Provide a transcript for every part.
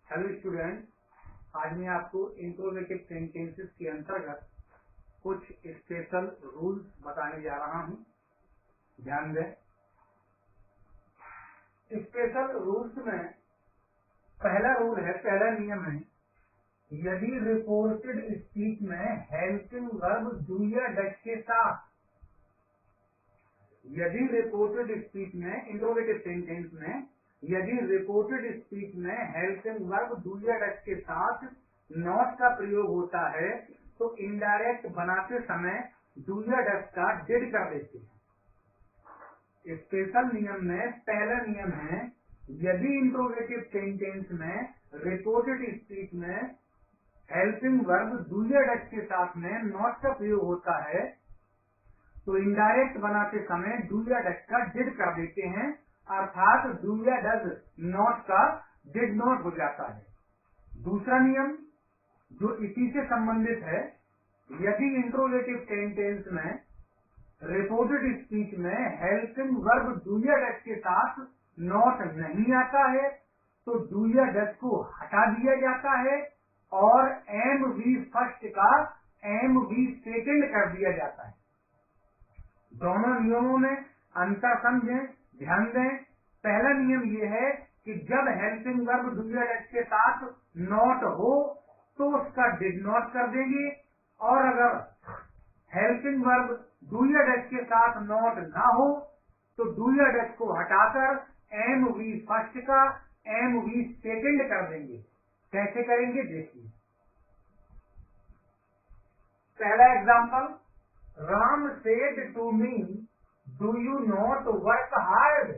Hello student, आज मैं आपको इंट्रोगेटिव सेंटेंसेस के अंतर्गत कुछ स्पेशल रूल्स बताने जा रहा हूं। ध्यान दें। स्पेशल रूल्स में पहला रूल है, पहला नियम है, यदि रिपोर्टेड स्पीच में हेल्पिंग वर्ब डू या डज के साथ, यदि रिपोर्टेड स्पीच में इंट्रोगेटिव सेंटेंस में यदि रिपोर्टेड स्पीच में हेल्पिंग वर्ब डू या डज के साथ नॉट का प्रयोग होता है तो इनडायरेक्ट बनाते समय डू या डज का डिड कर देते हैं। स्पेशल नियम में पहला नियम है, यदि इंट्रोगेटिव सेंटेंस में रिपोर्टेड स्पीच में हेल्पिंग वर्ब डू या डज के साथ में नॉट का प्रयोग होता है तो इनडायरेक्ट बनाते समय डू या डज का डिड कर देते हैं, अर्थात डू या डज नॉट का डिड नॉट हो जाता है। दूसरा नियम जो इसी से संबंधित है, यदि इंट्रोगेटिव सेंटेंस में रिपोर्टेड स्पीच में हेल्पिंग वर्ब डू या डज के साथ नॉट नहीं आता है तो डू या डज को हटा दिया जाता है और एम वी फर्स्ट का एम वी सेकेंड कर दिया जाता है। दोनों नियमों में अंतर समझें, ध्यान दें। पहला नियम यह है कि जब हेल्पिंग वर्ब डू या डज के साथ नॉट हो तो उसका डिड नॉट कर देंगे, और अगर हेल्पिंग वर्ब डू या डज के साथ नॉट ना हो तो डू या डज को हटाकर एम वी फर्स्ट का एम वी सेकेंड कर देंगे। कैसे करेंगे देखिए। पहला example, Ram said to me do you not work hard.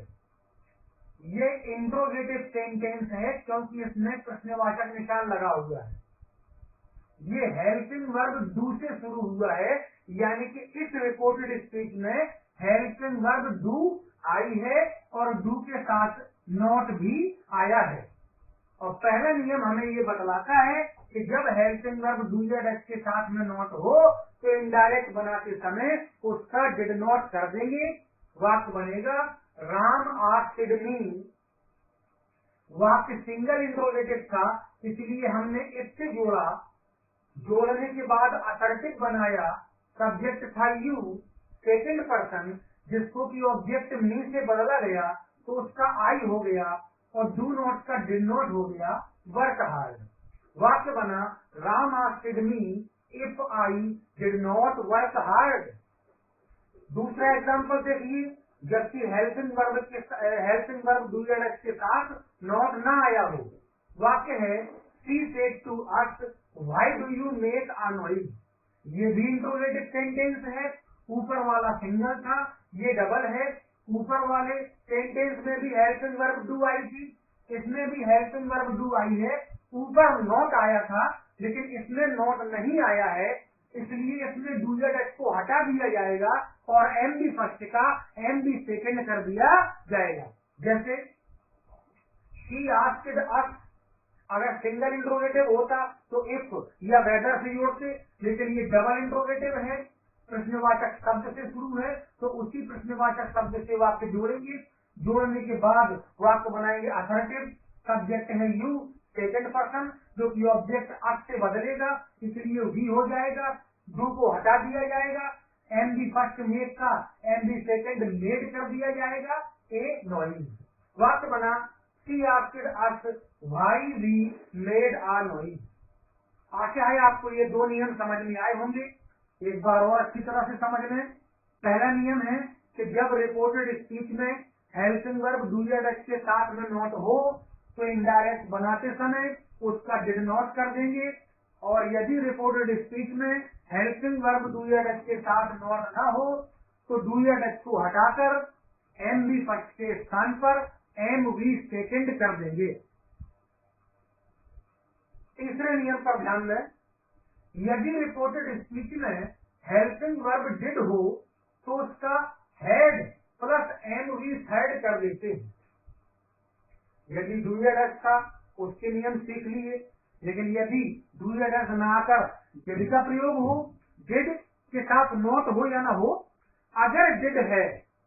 ये इंट्रोगेटिव सेंटेंस है क्योंकि इसमें प्रश्नवाचक निशान लगा हुआ है। ये हेल्पिंग वर्ब डू से शुरू हुआ है, यानी कि इस रिपोर्टेड स्पीच में हेल्पिंग वर्ब डू आई है और डू के साथ नॉट भी आया है। और पहला नियम हमें ये बतलाता है कि जब हेल्पिंग वर्ब डू या डज के साथ में नॉट हो तो इनडायरेक्ट बनाते समय उसका डिड नॉट कर देंगे। वाक्य बनेगा राम आस्क्ड मी। वाक्य सिंगल इंट्रोगेटिव था, इसलिए हमने इससे जोड़ा। जोड़ने के बाद असर्टिव बनाया। सब्जेक्ट था यू, सेकंड पर्सन, जिसको कि ऑब्जेक्ट मी से बदला गया तो उसका आई हो गया और डू नॉट का डिड नॉट हो गया वर्क हार्ड। वाक्य बना Ram asked me if I did not work hard. दूसरा एग्जांपल देखिए, जबकि हेल्पिंग वर्ब डू या डज के साथ नॉट ना आया हो। वाक्य है she said to us why do you make a noise. ये भी इंट्रोगेटिव सेंटेंस है। ऊपर वाला सिंगल था, ये डबल है। ऊपर वाले सेंटेंस में भी हेल्पिंग वर्ब डू आई थी, इसमें भी हेल्पिंग वर्ब डू आई है। ऊपर नॉट आया था लेकिन इसमें नॉट नहीं आया है, इसलिए इसमें डू या डज को हटा दिया जाएगा और एम बी फर्स्ट का एम बी सेकेंड कर दिया जाएगा। जैसे शी आस्क्ड अस, अगर सिंगल इंट्रोगेटिव होता तो इफ या वेदर से जोड़ते, लेकिन ये डबल इंट्रोगेटिव है, प्रश्नवाचक शब्द से शुरू है तो उसी प्रश्नवाचक शब्द से वाक्य जोड़ेंगे। जोड़ने के बाद वाक्य बनाएंगे असर्टिव। सब्जेक्ट है यू, सेकंड पर्सन, जो कि ऑब्जेक्ट अस से बदलेगा, इसलिए वी हो जाएगा। डू को हटा दिया जाएगा, एम बी फर्स्ट मेड का एम बी सेकेंड मेड कर दिया जाएगा, ए नॉइज। वाक्य बना she asked us why we made a noise. आशा है आपको ये दो नियम समझ में आए होंगे। एक बार और अच्छी तरह से समझ लें। पहला नियम है कि जब रिपोर्टेड स्पीच में हेल्पिंग वर्ब डू या डज के साथ में नॉट हो तो इनडायरेक्ट बनाते समय उसका डिड नॉट कर देंगे, और यदि रिपोर्टेड स्पीच में हेल्पिंग वर्ब डू या डज के साथ नॉट ना हो तो डू या डज को हटाकर एम बी फर्स्ट के स्थान पर एम वी सेकेंड कर देंगे। तीसरे नियम पर ध्यान दें, यदि रिपोर्टेड स्पीच में हेल्पिंग वर्ब डिड हो तो उसका had plus M V third कर देते हैं। यदि डू या डज था उसके नियम सीख लिए, लेकिन यदि डू या डज न आकर डिड का प्रयोग हो, डिड के साथ नॉट हो या ना हो, अगर डिड है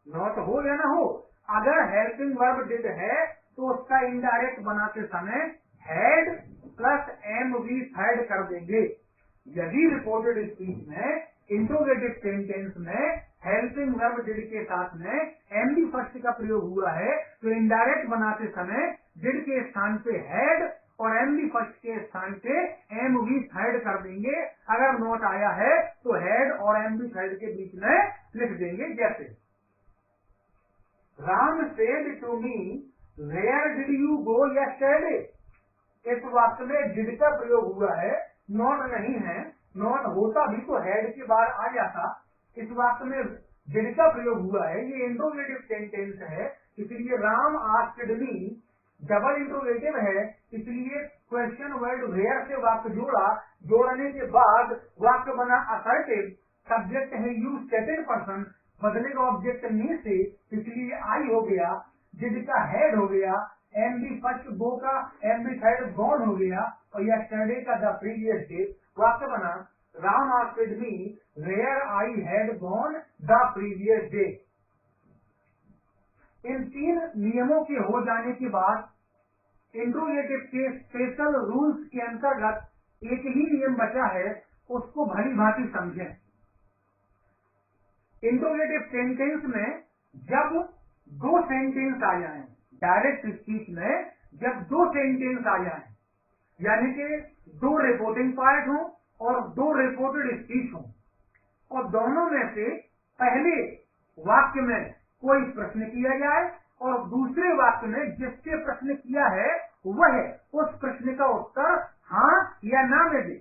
नॉट हो या ना हो, अगर हेल्पिंग वर्ब डिड है तो उसका इनडायरेक्ट बनाते समय had plus M V third कर देंगे। यदि रिपोर्टेड स्पीच में इंट्रोगेटिव सेंटेंस में हेल्पिंग वर्ब डिड के साथ में एम बी फर्स्ट का प्रयोग हुआ है तो इनडायरेक्ट बनाते समय डिड के स्थान पे हैड और एम बी फर्स्ट के स्थान पे एम वी थर्ड कर देंगे। अगर नोट आया है तो हैड और एम बी थर्ड के बीच में लिख देंगे। जैसे Ram said to me where did you go yesterday. इस वाक्य में डिड का प्रयोग हुआ है, नॉट नहीं है। नॉट होता भी तो हेड के बाद आ जाता। इस वाक्य में डिड का प्रयोग हुआ है, ये इंट्रोगेटिव सेंटेंस है, इसलिए राम आस्क्ड मी डबल इंट्रोगेटिव है, इसलिए क्वेश्चन वर्ड वेयर से वाक्य जोड़ा। जोड़ने के बाद वाक्य बना असर्टिव। सब्जेक्ट है यू सेकंड पर्सन, बदलेगा ऑब्जेक्ट मी से, इसलिए आई हो गया। डिड का हेड हो गया, एम बी फर्स्ट गो का एम बी थर्ड गॉन हो गया और यस्टरडे का द प्रीवियस डे। वाक्य बना Ram asked me where I had gone the previous day. इन तीन नियमों के हो जाने के बाद इंट्रोगेटिव के स्पेशल रूल्स के अंतर्गत एक ही नियम बचा है, उसको भली भांति समझें। इंट्रोगेटिव सेंटेंस में जब दो सेंटेंस आ जाएं, डायरेक्ट स्पीच में जब दो सेंटेंस आ जाएं, यानी कि दो रिपोर्टिंग पार्ट हो और दो रिपोर्टेड स्पीच हो और दोनों में से पहले वाक्य में कोई प्रश्न किया जाए और दूसरे वाक्य में जिससे प्रश्न किया है वह उस प्रश्न का उत्तर हाँ या ना में दे।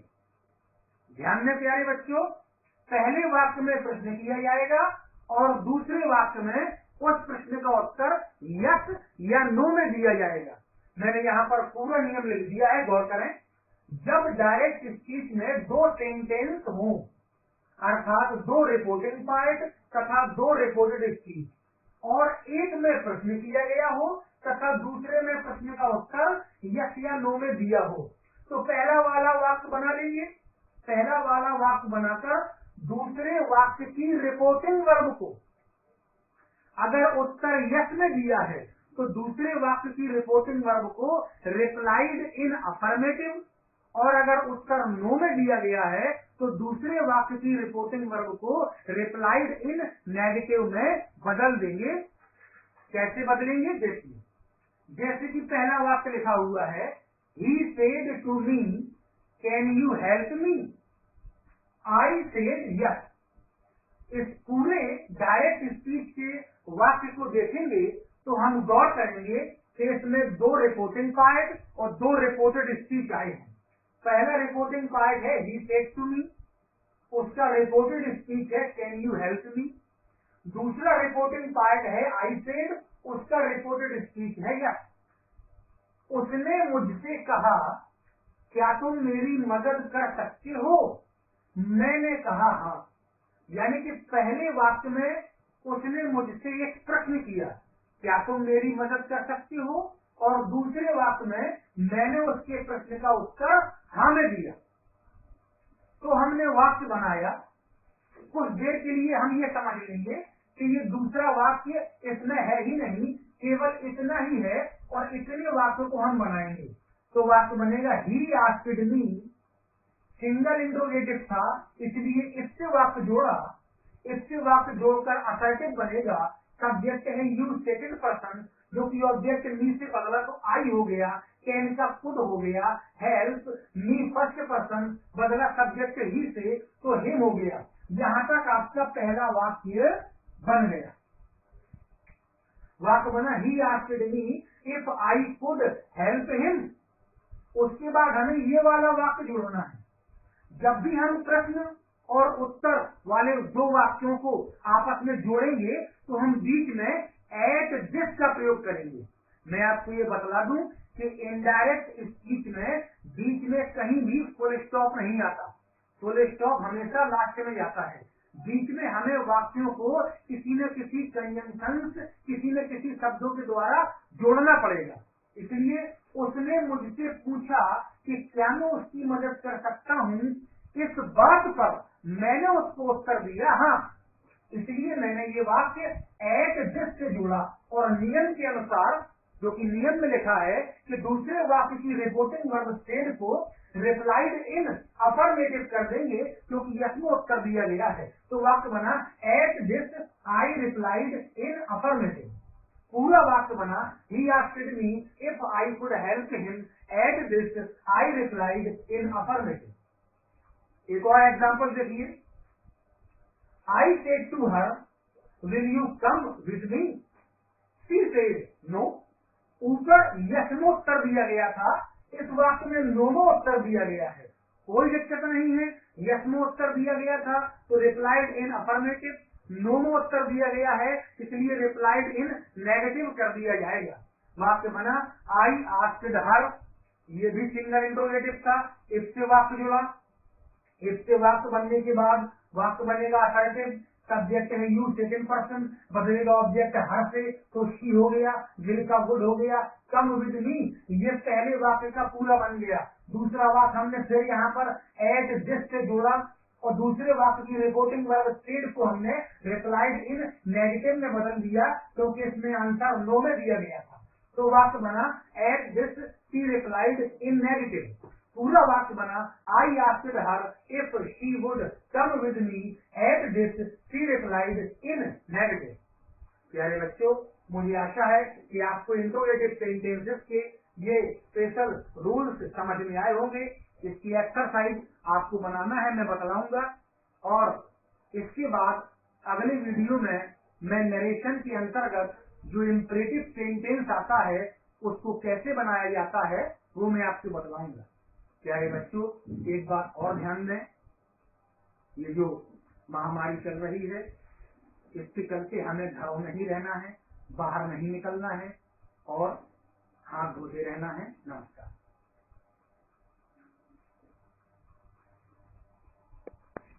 ध्यान में प्यारे बच्चों, पहले वाक्य में प्रश्न किया जाएगा और दूसरे वाक्य में उस प्रश्न का उत्तर यस या नो में दिया जाएगा। मैंने यहाँ पर पूरा नियम लिख दिया है, गौर करें। जब डायरेक्ट स्पीच में दो सेंटेंस हो, अर्थात दो रिपोर्टिंग पार्ट तथा दो रिपोर्टेड स्पीच और एक में प्रश्न किया गया हो तथा दूसरे में प्रश्न का उत्तर यस या नो में दिया हो, तो पहला वाला वाक्य बना लीजिए। पहला वाला वाक्य बनाकर दूसरे वाक्य की रिपोर्टिंग वर्ब को, अगर उत्तर यस में दिया है तो दूसरे वाक्य की रिपोर्टिंग वर्ब को रिप्लाइड इन अफर्मेटिव, और अगर उत्तर नो में दिया गया है तो दूसरे वाक्य की रिपोर्टिंग वर्ब को रिप्लाइड इन नेगेटिव में बदल देंगे। कैसे बदलेंगे देखिए। जैसे कि पहला वाक्य लिखा हुआ है, he said to me can you help me, I said yes. इस पूरे डायरेक्ट स्पीच के वाक्य को देखेंगे तो हम गौर करेंगे कि इसमें दो रिपोर्टिंग पार्ट और दो रिपोर्टेड स्पीच आए हैं। पहला रिपोर्टिंग पार्ट है ही सेड टू मी, उसका रिपोर्टेड स्पीच है कैन यू हेल्प मी। दूसरा रिपोर्टिंग पार्ट है आई सेड, उसका रिपोर्टेड स्पीच है यस। उसने मुझसे कहा क्या तुम मेरी मदद कर सकते हो, मैंने कहा हाँ। यानी कि पहले वाक्य में उसने मुझसे एक प्रश्न किया, क्या तुम मेरी मदद कर सकते हो, और दूसरे वाक्य में मैंने उसके प्रश्न का उत्तर हाँ में दिया। तो हमने वाक्य बनाया। कुछ देर के लिए हम ये समझ लेंगे कि ये दूसरा वाक्य इसमें है ही नहीं, केवल इतना ही है और इतने वाक्यों को हम बनाएंगे। तो वाक्य बनेगा ही आस्क्ड मी, सिंगल इंट्रोगेटिव था इसलिए इससे वाक्य जोड़ा, इससे वाक्य जोड़कर असर्टिव बनेगा। सब्जेक्ट है यू सेकंड पर्सन, जो कि ऑब्जेक्ट मी से बदला तो आई हो गया, कैन का कुड हो गया, हेल्प मी फर्स्ट पर्सन बदला सब्जेक्ट ही से तो हिम हो गया। यहाँ तक आपका पहला वाक्य बन गया। वाक्य बना he asked me if I could help him. उसके बाद हमें ये वाला वाक्य जोड़ना है। जब भी हम प्रश्न और उत्तर वाले दो वाक्यों को आपस में जोड़ेंगे तो हम बीच में एट दिस का प्रयोग करेंगे। मैं आपको ये बतला दूं कि इनडायरेक्ट स्पीच में बीच में कहीं भी फुल स्टॉप नहीं आता। फुल स्टॉप हमेशा लास्ट में जाता है। बीच में हमें वाक्यों को किसी न किसी कंजंक्शंस, किसी न किसी शब्दों के द्वारा जोड़ना पड़ेगा। इसलिए उसने मुझसे पूछा कि क्या मैं उसकी मदद कर सकता हूँ, इस बात पर मैंने उसको उत्तर दिया हाँ। इसलिए मैंने ये वाक्य एट दिस से जोड़ा और नियम के अनुसार जो कि नियम में लिखा है कि दूसरे वाक्य की रिपोर्टिंग वर्ब स्टेट को रिप्लाइड इन अफर्मेटिव कर देंगे, क्योंकि यस में उत्तर दिया गया है। तो वाक्य बना at this I replied in affirmative. पूरा वाक्य बना he asked me if I could help him at this I replied in affirmative. एक और एग्जांपल देखिए, I said to her will you come with me, she said no. ऊपर yes में उत्तर दिया गया था, इस वाक्य में नो में उत्तर दिया गया है। कोई दिक्कत नहीं है, यस में उत्तर दिया गया था तो रिप्लाइड इन अफर्मेटिव, नो में उत्तर दिया गया है इसलिए रिप्लाइड इन नेगेटिव कर दिया जाएगा। वाक्य बना आई आस्क्ड हर, ये भी सिंगल इंट्रोगेटिव था, इससे वाक्य जुड़ा। इससे वाक्य बनने के बाद वाक्य बनेगा असर्टिव, सब्जेक्ट है यू, सेकंड पर्सन, बदलेगा ऑब्जेक्ट हर से तो शी हो गया, विल का वुड हो गया, कम विद मी, ये पहले वाक्य का पूरा बन गया। दूसरा वाक्य हमने फिर यहाँ पर एट दिस से जोड़ा और दूसरे वाक्य की रिपोर्टिंग वर्ब स्टेट को हमने रिप्लाइड इन नेगेटिव में बदल दिया, क्योंकि इसमें आंसर नो में दिया गया था। तो वाक्य बना at this she replied in negative. पूरा वाक्य बना I asked her if she would come with me at this she replied in negative. प्यारे बच्चों, मुझे आशा है कि आपको इंट्रोगेटिव सेंटेंसेस के ये स्पेशल रूल्स समझ में आए होंगे। इसकी एक्सरसाइज आपको बनाना है, मैं बतलाऊंगा, और इसके बाद अगले वीडियो में मैं नरेशन के अंतर्गत जो इम्परेटिव सेंटेंस आता है उसको कैसे बनाया जाता है वो मैं आपको बतलाऊंगा। प्यारे बच्चों, एक बात और ध्यान दें, ये जो महामारी चल रही है इसके चलते हमें घरों में ही रहना है, बाहर नहीं निकलना है और हाथ धोते रहना है। नमस्कार।